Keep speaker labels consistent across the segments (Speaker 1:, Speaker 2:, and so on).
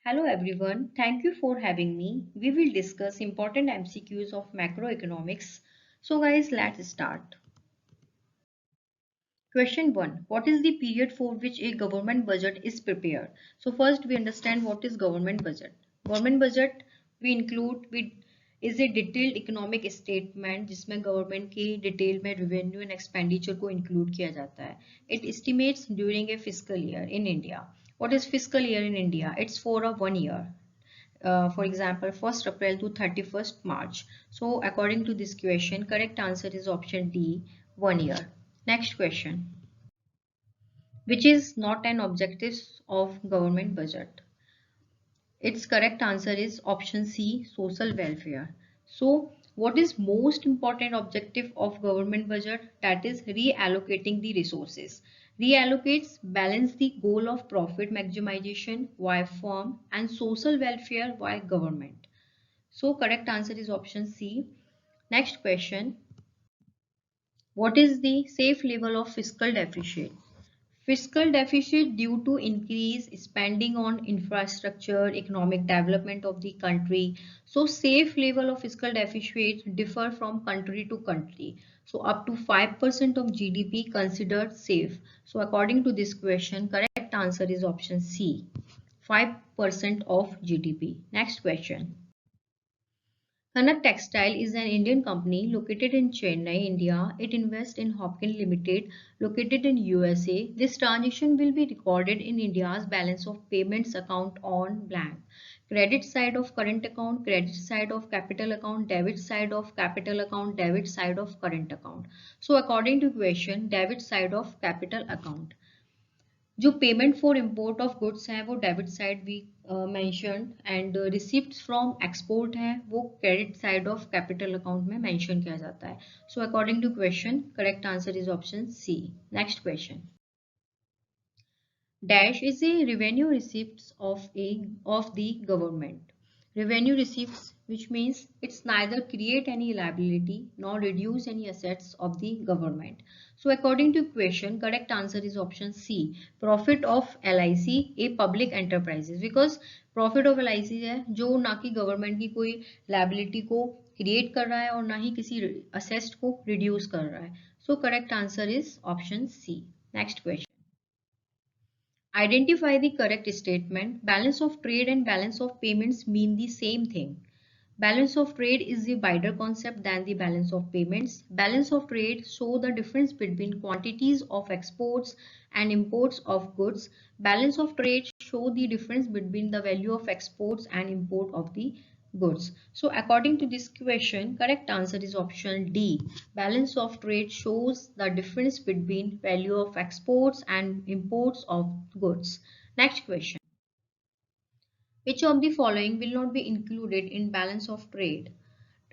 Speaker 1: Hello everyone, thank you for having me. We will discuss important MCQs of macroeconomics. So guys, let's start. Question 1. What is the period for which a government budget is prepared? So first we understand what is government budget. Government budget we include with is a detailed economic statement जिसमें government की detail में revenue and expenditure को include किया जाता है. It estimates during a fiscal year in India. What is fiscal year in India? It's for a 1 year. For example, 1st April to 31st March. So according to this question, correct answer is option D, 1 year. Next question. Which is not an objective of government budget? Its correct answer is option C, social welfare. So what is most important objective of government budget? That is reallocating the resources. Reallocates balance the goal of profit maximization via firm and social welfare via government. So correct answer is option C. Next question. What is the safe level of fiscal deficit? Fiscal deficit due to increased spending on infrastructure, economic development of the country. So safe level of fiscal deficit differ from country to country. So up to 5% of GDP considered safe. So according to this question, correct answer is option C, 5% of GDP. Next question. Kanak Textile is an Indian company located in Chennai, India. It invests in Hopkins Limited, located in USA. This transaction will be recorded in India's balance of payments account on blank. Credit side of current account, credit side of capital account, debit side of capital account, debit side of current account. So according to question, debit side of capital account. जो payment for import of goods हैं वो debit side भी mention and receipt from export हैं वो credit side of capital account में mention किया जाता है. So according to question correct answer is option C. Next question. Dash is a revenue receipts of the government. Revenue receipts, which means it's neither create any liability nor reduce any assets of the government. So according to question, correct answer is option C. Profit of LIC, a public enterprises, because profit of LIC है जो ना कि government की कोई liability को create कर रहा है और ना ही किसी assets को reduce कर रहा है. So correct answer is option C. Next question. Identify the correct statement. Balance of trade and balance of payments mean the same thing. Balance of trade is a wider concept than the balance of payments. Balance of trade show the difference between quantities of exports and imports of goods. Balance of trade show the difference between the value of exports and import of the goods. So according to this question, correct answer is option D. Balance of trade shows the difference between value of exports and imports of goods. Next question. Which of the following will not be included in balance of trade?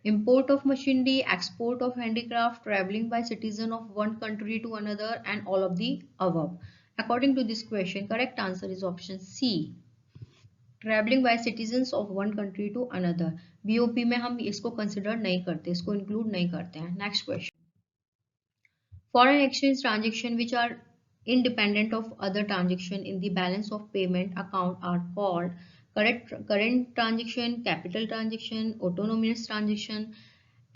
Speaker 1: Import of machinery, export of handicraft, traveling by citizen of one country to another, and all of the above. According to this question, correct answer is option C. Travelling by citizens of one country to another. BOP में हम इसको consider नहीं करते, इसको include नहीं करते हैं. Next question. Foreign exchange transaction which are independent of other transaction in the balance of payment account are called current transaction, capital transaction, autonomous transaction,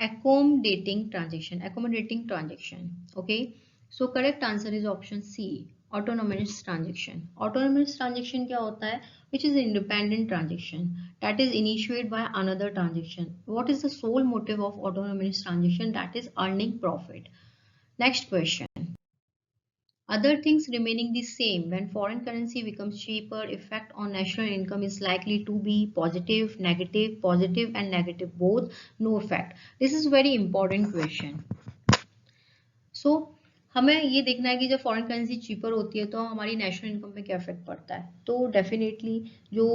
Speaker 1: accommodating transaction. Okay, so correct answer is option C, autonomous transaction. Autonomous transaction क्या होता है? Which is independent transaction that is initiated by another transaction. What is the sole motive of autonomous transaction? That is earning profit. Next question. Other things remaining the same, when foreign currency becomes cheaper, effect on national income is likely to be positive, and negative both, no effect. This is very important question. So हमें ये देखना है कि जब foreign currency cheaper होती है तो हमारी नेशनल इनकम पे क्या इफेक्ट पड़ता है. तो डेफिनेटली जो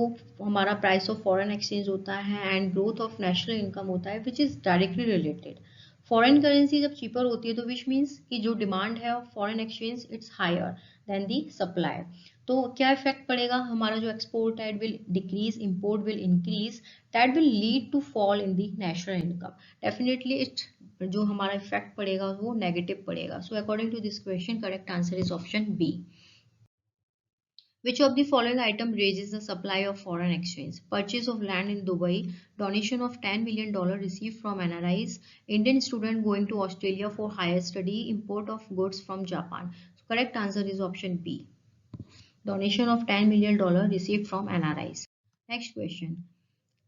Speaker 1: हमारा प्राइस ऑफ फॉरेन एक्सचेंज होता है and growth of national income होता है which is directly related. Foreign currency जब चीपर होती है तो विच मीन्स कि जो डिमांड है of foreign exchange it's higher than the supply. तो क्या इफेक्ट पड़ेगा? हमारा जो एक्सपोर्ट है it will decrease, import will increase, that will lead to fall in the national income. Definitely it जो हमारा इफेक्ट पड़ेगा वो नेगेटिव पड़ेगा. So according to this question correct answer is option B. Which of the following item raises the supply of foreign exchange? Purchase of land in Dubai, donation of $10 million received from NRIs, Indian student going to Australia for higher study, import of goods from Japan. So correct answer is option B. Donation of $10 million received from NRIs. Next question.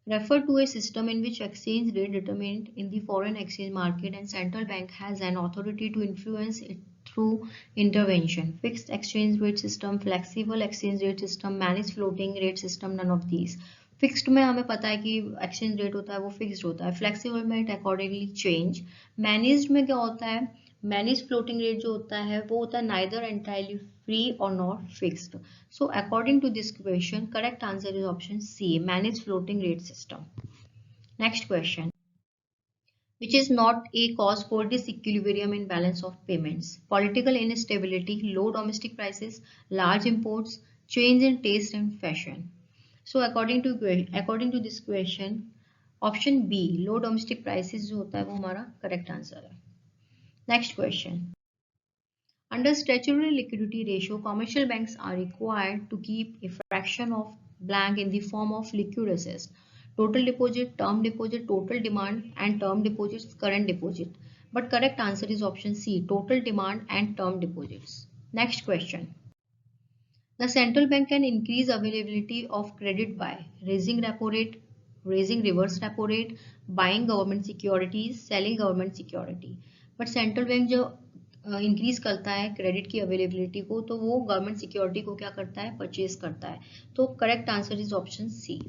Speaker 1: Refer to a system in which exchange rate determined in the foreign exchange market and central bank has an authority to influence it through intervention. Fixed exchange rate system, flexible exchange rate system, managed floating rate system, none of these. Fixed में हमें पता है कि exchange rate होता है वो fixed होता है. फ्लेक्सिबल में इट अकॉर्डिंगली चेंज. मैनेज्ड में क्या होता है? मैनेज फ्लोटिंग रेट जो होता है वो होता है नाइदर एंटायरली फ्री और not fixed. So according to this question, correct answer is option C, managed floating rate system. Next question. Which is not a cause for disequilibrium in balance of payments? Political instability, low domestic prices, large imports, change in taste and fashion. So according to this question, option B, low domestic prices जो होता है वो हमारा correct answer है. Next question. Under statutory liquidity ratio, commercial banks are required to keep a fraction of blank in the form of liquid assets. Total deposit, term deposit, total demand and term deposits, current deposit. But correct answer is option C, total demand and term deposits. Next question. The central bank can increase availability of credit by raising repo rate, raising reverse repo rate, buying government securities, selling government security. But central bank जो increase करता है credit की availability को तो वो government security को क्या करता है? परचेज करता है. तो correct answer is option C.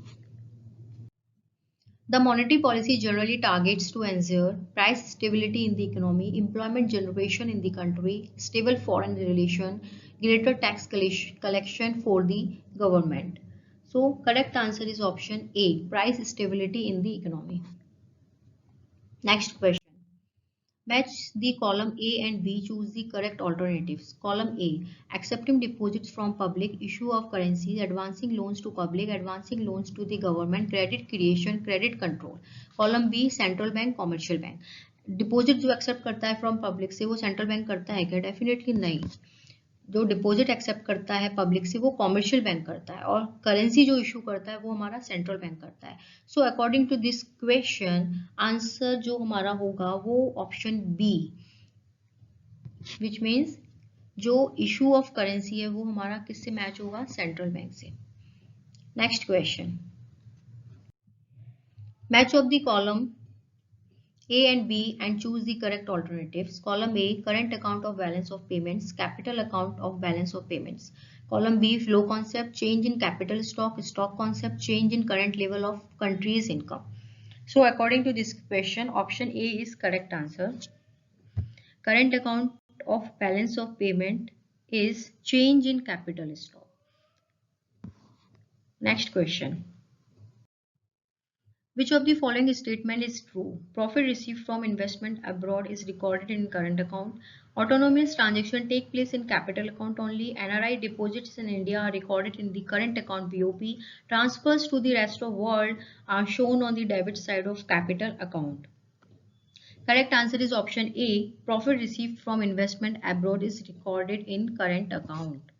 Speaker 1: The monetary policy generally targets to ensure price stability in the economy, employment generation in the country, stable foreign relation, greater tax collection for the government. So correct answer is option A, price stability in the economy. Next question. Match the column A and B, choose the correct alternatives. Column A, accepting deposits from public, issue of currencies, advancing loans to public, advancing loans to the government, credit creation, credit control. Column B, central bank, commercial bank. Deposit जो accept करता है from public से वो central bank करता है क्या? Definitely नहीं. जो डिपॉजिट एक्सेप्ट करता है पब्लिक से वो कॉमर्शियल बैंक करता है और करेंसी जो इशू करता है वो हमारा सेंट्रल बैंक करता है. So according to this question answer जो हमारा होगा वो ऑप्शन बी, विच मीन्स जो इशू ऑफ करेंसी है वो हमारा किससे मैच होगा? सेंट्रल बैंक से. Next question. Match of the column A and B and choose the correct alternatives. Column A, current account of balance of payments, capital account of balance of payments. Column B, flow concept, change in capital stock, stock concept, change in current level of country's income. So according to this question, option A is correct answer. Current account of balance of payment is change in capital stock. Next question. Which of the following statement is true? Profit received from investment abroad is recorded in current account. Autonomous transactions take place in capital account only. NRI deposits in India are recorded in the current account BOP. Transfers to the rest of world are shown on the debit side of capital account. Correct answer is option A. Profit received from investment abroad is recorded in current account.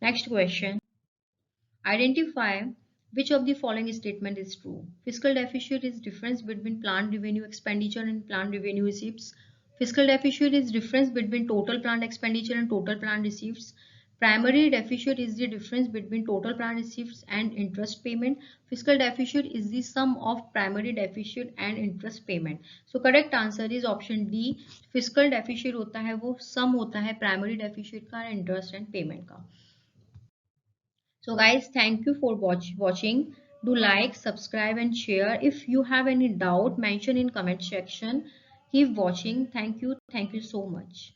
Speaker 1: Next question. Identify which of the following statement is true. Fiscal deficit is difference between planned revenue expenditure and planned revenue receipts. Fiscal deficit is difference between total planned expenditure and total planned receipts. Primary deficit is the difference between total planned receipts and interest payment. Fiscal deficit is the sum of primary deficit and interest payment. So correct answer is option D. Fiscal deficit होता है वो sum होता है primary deficit का interest and payment का. So guys, thank you for watching. Do like, subscribe and share. If you have any doubt, mention in comment section. Keep watching. Thank you so much.